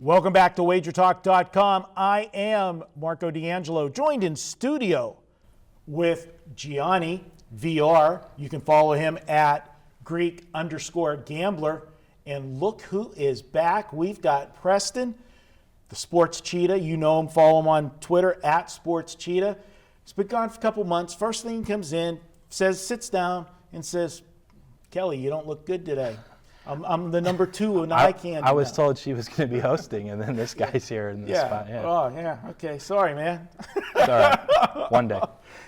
Welcome back to WagerTalk.com. I am Marco D'Angelo, joined in studio with Gianni VR. You can follow him at Greek_Gambler. And look who is back. We've got Preston, the Sports Cheetah. You know him, follow him on Twitter at Sports Cheetah. He's been gone for a couple months. First thing he comes in, sits down and says, Kelly, you don't look good today. I'm the number 2 and I can't. I was told she was going to be hosting, and then this guy's here in the spot. Yeah. Oh, yeah. Okay. Sorry, man. It's all right. One day.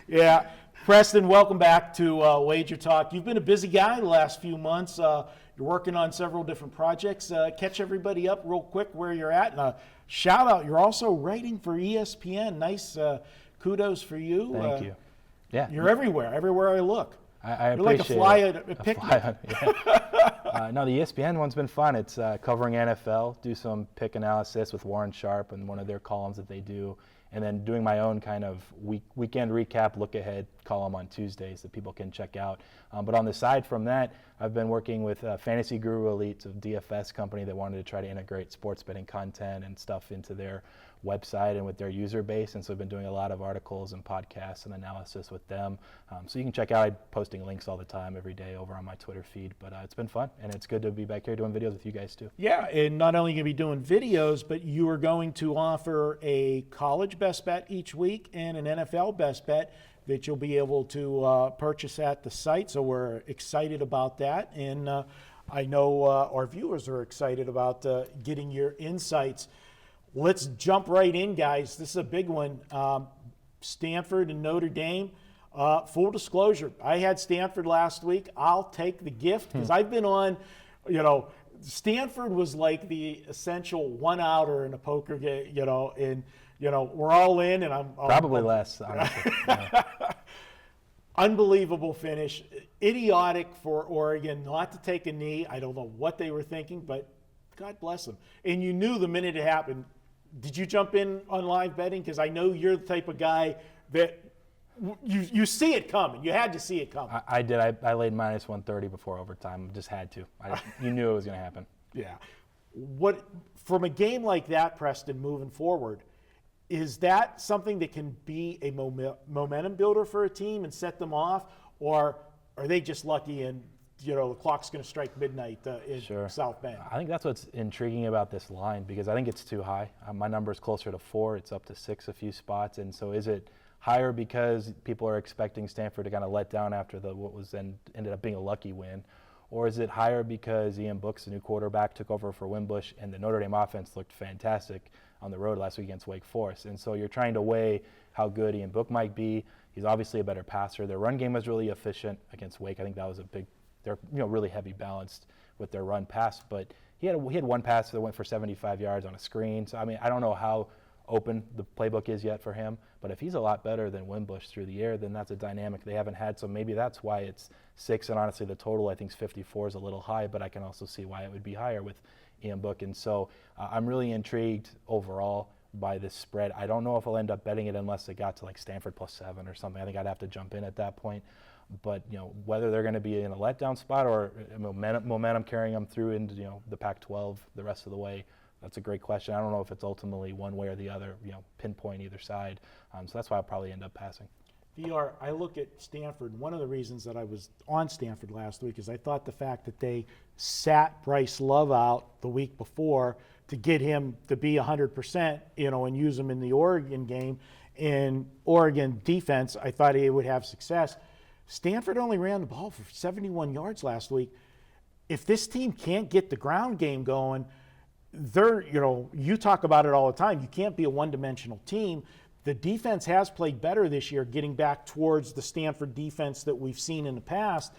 Yeah. Preston, welcome back to Wager Talk. You've been a busy guy the last few months. You're working on several different projects. Catch everybody up real quick where you're at. And shout out, you're also writing for ESPN. Nice kudos for you. Thank you. Yeah. You're everywhere I look. I You're like a fly it. at a picnic. No, the ESPN one's been fun. It's covering NFL, do some pick analysis with Warren Sharp and one of their columns that they do, and then doing my own kind of weekend recap, look ahead column on Tuesdays that people can check out. But on the side from that, I've been working with Fantasy Guru Elite, a DFS company that wanted to try to integrate sports betting content and stuff into their website and with their user base, and so I've been doing a lot of articles and podcasts and analysis with them. So you can check out, I'm posting links all the time every day over on my Twitter feed, but it's been fun, and it's good to be back here doing videos with you guys too. Yeah, and not only going to be doing videos, but you are going to offer a college best bet each week and an NFL best bet that you'll be able to purchase at the site, so we're excited about that, and I know our viewers are excited about getting your insights. Let's jump right in, guys. This is a big one. Stanford and Notre Dame. Full disclosure, I had Stanford last week. I'll take the gift because I've been on, Stanford was like the essential one-outer in a poker game, and, we're all in, and I'm probably less, honestly. Yeah. Unbelievable finish. Idiotic for Oregon not to take a knee. I don't know what they were thinking, but God bless them. And you knew the minute it happened. Did you jump in on live betting? Because I know you're the type of guy that you see it coming. You had to see it coming. I did. I laid minus 130 before overtime. Just had to. You knew it was going to happen. Yeah. What from a game like that, Preston, moving forward, is that something that can be a momentum builder for a team and set them off, or are they just lucky and the clock's going to strike midnight in South Bend? I think that's what's intriguing about this line, because I think it's too high. My number is closer to 4. It's up to 6 a few spots. And so is it higher because people are expecting Stanford to kind of let down after what was then ended up being a lucky win? Or is it higher because Ian Book's the new quarterback, took over for Wimbush, and the Notre Dame offense looked fantastic on the road last week against Wake Forest? And so you're trying to weigh how good Ian Book might be. He's obviously a better passer. Their run game was really efficient against Wake. I think that was a big. They're really heavy balanced with their run pass, but he had one pass that went for 75 yards on a screen. So I don't know how open the playbook is yet for him, but if he's a lot better than Wimbush through the air, then that's a dynamic they haven't had. So maybe that's why it's 6, and honestly the total I think is 54 is a little high, but I can also see why it would be higher with Ian Book. And so I'm really intrigued overall by this spread. I don't know if I'll end up betting it unless it got to like Stanford +7 or something. I think I'd have to jump in at that point. But whether they're going to be in a letdown spot or momentum carrying them through into the Pac-12 the rest of the way, that's a great question. I don't know if it's ultimately one way or the other, pinpoint either side. So that's why I'll probably end up passing. VR, I look at Stanford. One of the reasons that I was on Stanford last week is I thought the fact that they sat Bryce Love out the week before to get him to be 100%, and use him in the Oregon game. In Oregon defense, I thought he would have success. Stanford only ran the ball for 71 yards last week. If this team can't get the ground game going, you talk about it all the time. You can't be a one-dimensional team. The defense has played better this year, getting back towards the Stanford defense that we've seen in the past,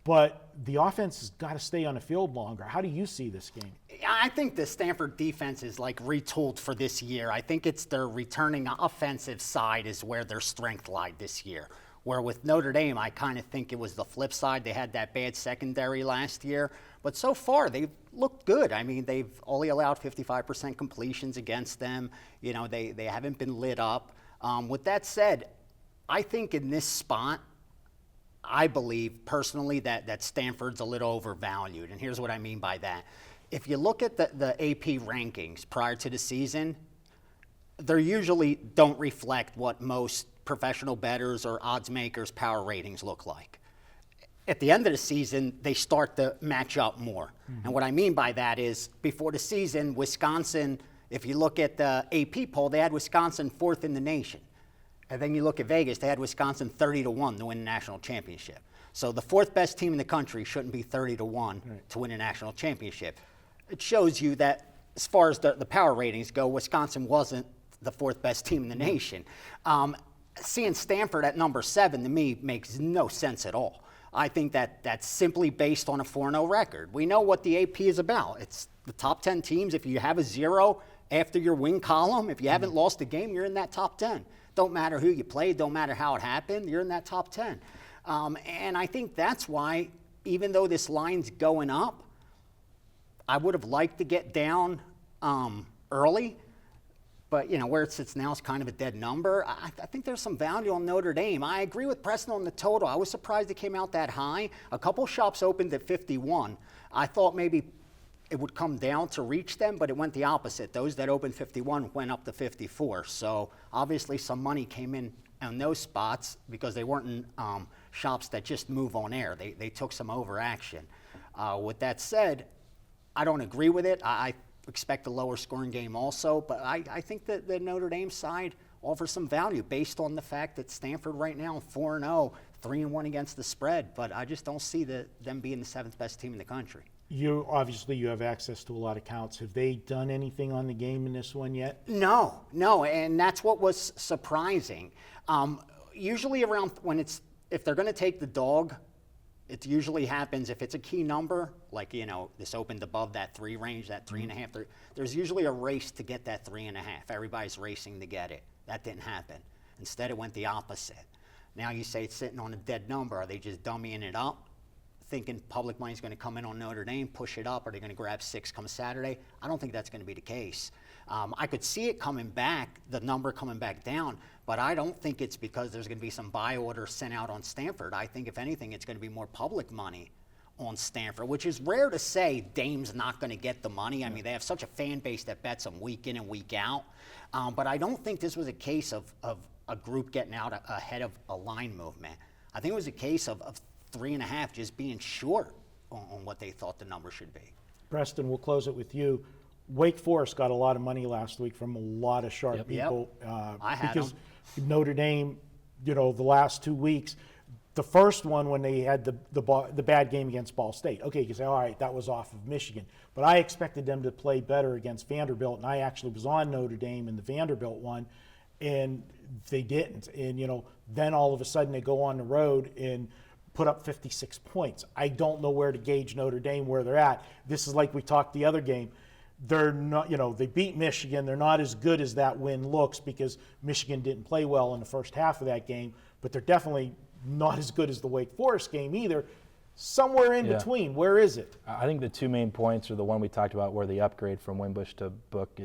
but the offense has got to stay on the field longer. How do you see this game? I think the Stanford defense is retooled for this year. I think it's their returning offensive side is where their strength lied this year. Where with Notre Dame, I kind of think it was the flip side. They had that bad secondary last year. But so far, they've looked good. They've only allowed 55% completions against them. They haven't been lit up. With that said, I think in this spot, I believe personally that Stanford's a little overvalued. And here's what I mean by that. if you look at the AP rankings prior to the season, they usually don't reflect what most professional bettors or odds makers' power ratings look like. At the end of the season, they start to match up more. And what I mean by that is before the season, Wisconsin, if you look at the AP poll, they had Wisconsin 4th in the nation. And then you look at Vegas, they had Wisconsin 30-1 to win the national championship. So the 4th best team in the country shouldn't be 30-1 to win a national championship. It shows you that as far as the power ratings go, Wisconsin wasn't the 4th best team in the nation. Seeing Stanford at number 7 to me makes no sense at all. I think that that's simply based on a 4-0 record. We know what the AP is about. It's the top 10 teams. If you have a 0 after your win column, if you haven't lost a game, you're in that top 10. Don't matter who you played, don't matter how it happened, you're in that top 10. And I think that's why, even though this line's going up, I would have liked to get down early. But, where it sits now is kind of a dead number. I think there's some value on Notre Dame. I agree with Preston on the total. I was surprised it came out that high. A couple shops opened at 51. I thought maybe it would come down to reach them, but it went the opposite. Those that opened 51 went up to 54. So obviously some money came in on those spots because they weren't in shops that just move on air. They took some overaction. With that said, I don't agree with it. I expect a lower scoring game also, but I think that the Notre Dame side offers some value based on the fact that Stanford right now 4-0, 3-1 against the spread, but I just don't see them being the 7th best team in the country. You have access to a lot of counts. Have they done anything on the game in this one yet? No, and that's what was surprising. Usually around if they're going to take the dog, it usually happens if it's a key number, like, this opened above that 3 range, that 3.5. There's usually a race to get that 3.5. Everybody's racing to get it. That didn't happen. Instead, it went the opposite. Now you say it's sitting on a dead number. Are they just dummying it up, thinking public money's going to come in on Notre Dame, push it up? Are they going to grab 6 come Saturday? I don't think that's going to be the case. I could see it coming back, the number coming back down, but I don't think it's because there's going to be some buy order sent out on Stanford. I think, if anything, it's going to be more public money on Stanford, which is rare to say Dame's not going to get the money. I mean, they have such a fan base that bets them week in and week out. But I don't think this was a case of a group getting out ahead of a line movement. I think it was a case of 3.5 just being short on what they thought the number should be. Preston, we'll close it with you. Wake Forest got a lot of money last week from a lot of sharp people. I had because Notre Dame, the last 2 weeks, the first one when they had the bad game against Ball State. Okay, you can say, all right, that was off of Michigan. But I expected them to play better against Vanderbilt, and I actually was on Notre Dame in the Vanderbilt one, and they didn't. And, then all of a sudden they go on the road and put up 56 points. I don't know where to gauge Notre Dame, where they're at. This is like we talked the other game. They're not, they beat Michigan. They're not as good as that win looks because Michigan didn't play well in the first half of that game, but they're definitely not as good as the Wake Forest game either. Somewhere in between, where is it? I think the 2 main points are the one we talked about where the upgrade from Wimbush to Book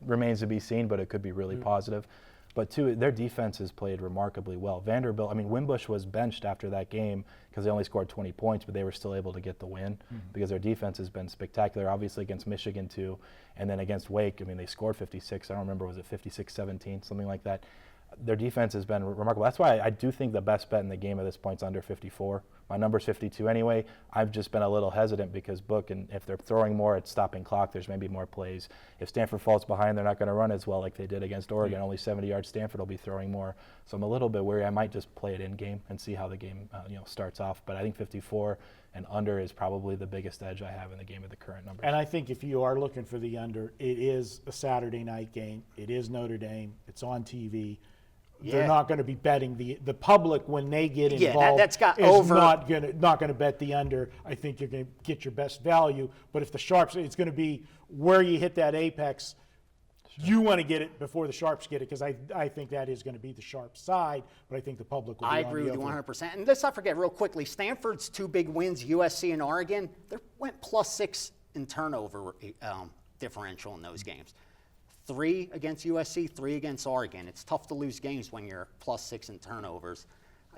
remains to be seen, but it could be really positive. But 2, their defense has played remarkably well. Vanderbilt, Wimbush was benched after that game because they only scored 20 points, but they were still able to get the win because their defense has been spectacular, obviously against Michigan too, and then against Wake, they scored 56. I don't remember, was it 56-17, something like that. Their defense has been remarkable. That's why I do think the best bet in the game at this point is under 54. My number's 52 anyway. I've just been a little hesitant because Book, and if they're throwing more at stopping clock, there's maybe more plays. If Stanford falls behind, they're not going to run as well like they did against Oregon. Only 70 yards. Stanford will be throwing more. So I'm a little bit wary. I might just play it in game and see how the game starts off. But I think 54 and under is probably the biggest edge I have in the game at the current numbers. And I think if you are looking for the under, it is a Saturday night game. It is Notre Dame. It's on TV. They're not going to be betting the public when they get involved. That's got is over. Not going to bet the under. I think you're going to get your best value. But if the sharps, it's going to be where you hit that apex. Sure. You want to get it before the sharps get it because I think that is going to be the sharp side. But I think the public will. I agree with you 100%. And let's not forget real quickly, Stanford's 2 big wins, USC and Oregon. They went +6 in turnover differential in those games. 3 against USC, 3 against Oregon. It's tough to lose games when you're +6 in turnovers.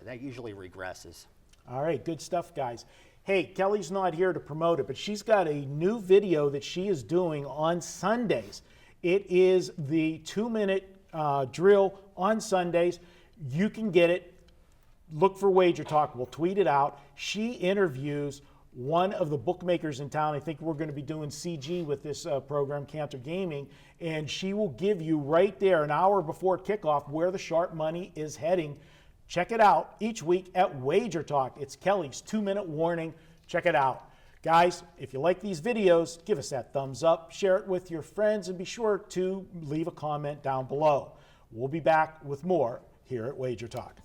That usually regresses. All right, good stuff, guys. Hey, Kelly's not here to promote it, but she's got a new video that she is doing on Sundays. It is the 2-minute drill on Sundays. You can get it. Look for Wager Talk. We'll tweet it out. She interviews one of the bookmakers in town. I think we're going to be doing CG with this program, Cantor Gaming, and she will give you right there an hour before kickoff where the sharp money is heading. Check it out each week at Wager Talk. It's Kelly's 2-minute warning. Check it out. Guys, if you like these videos, give us that thumbs up, share it with your friends, and be sure to leave a comment down below. We'll be back with more here at Wager Talk.